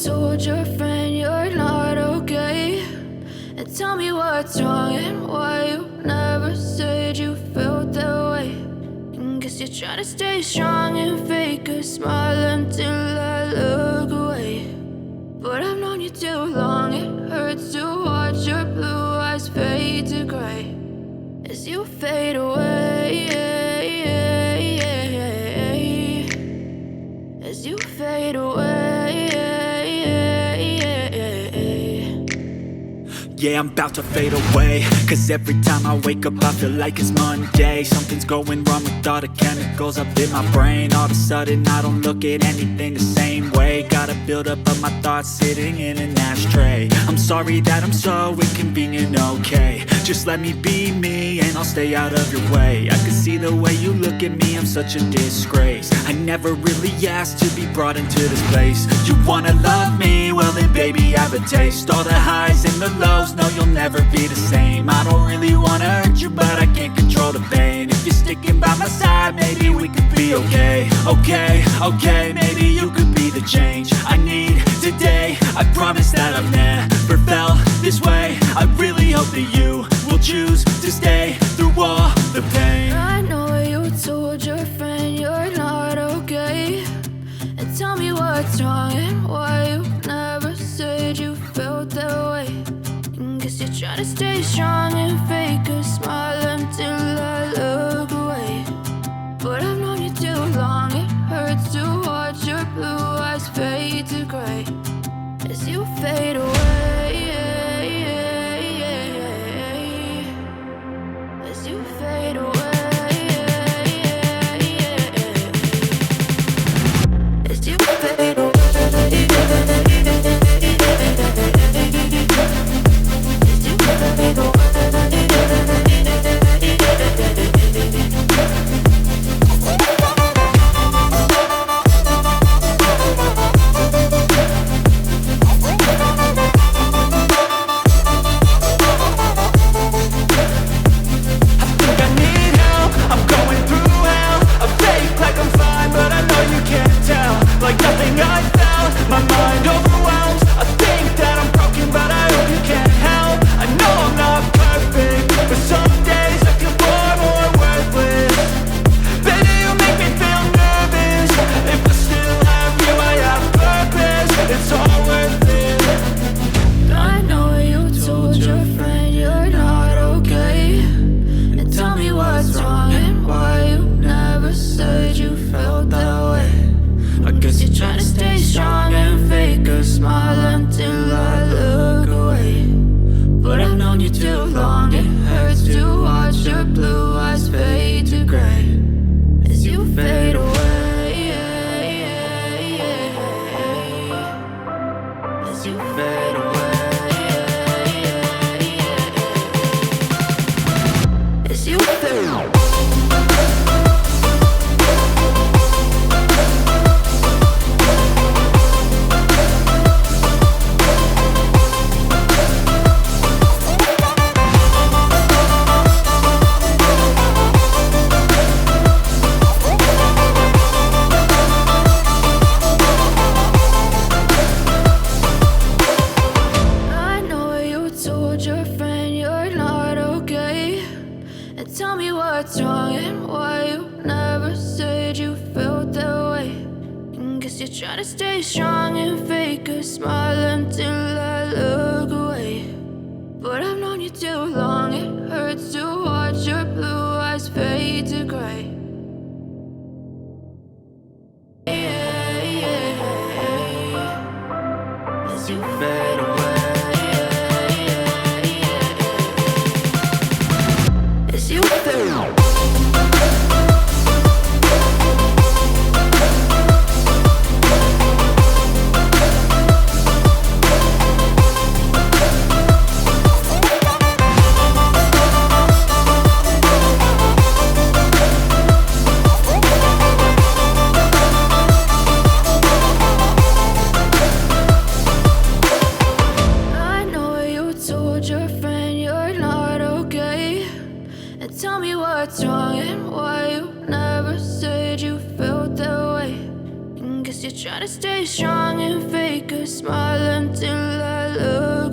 told your friend you're not okay? And tell me what's wrong and why you never said you felt that way. And guess you're trying to stay strong and fake a smile until I look away. But I've known you too long, it hurts to watch your blue eyes fade to gray as you fade away, as you fade away. Yeah, I'm about to fade away, cause every time I wake up I feel like it's Monday. Something's going wrong with all the chemicals up in my brain. All of a sudden I don't look at anything the same way. Got a buildup of my thoughts sitting in an ashtray. I'm sorry that I'm so inconvenient, okay? Just let me be me and I'll stay out of your way. I can see the way you look at me, I'm such a disgrace. I never really asked to be brought into this place. You wanna love me? Well then baby have a taste. All the highs and the lows, no you'll never be the same. I don't really wanna hurt you but I can't control the pain. If you're sticking by my side maybe we could be okay. Okay, maybe you could be the change I need today. I promise that I've never felt this way. I really hope that you will choose to stay through all the pain. I know you told your friend you're not okay. And tell me what's wrong and why you never said you felt that way. And guess you're trying to stay strong and fake a smile until I look away. But I've known you too long, it hurts to watch your blue eyes fade to gray as you fade away, as you fade away, as you fade away. Try to stay strong and fake a smile until I look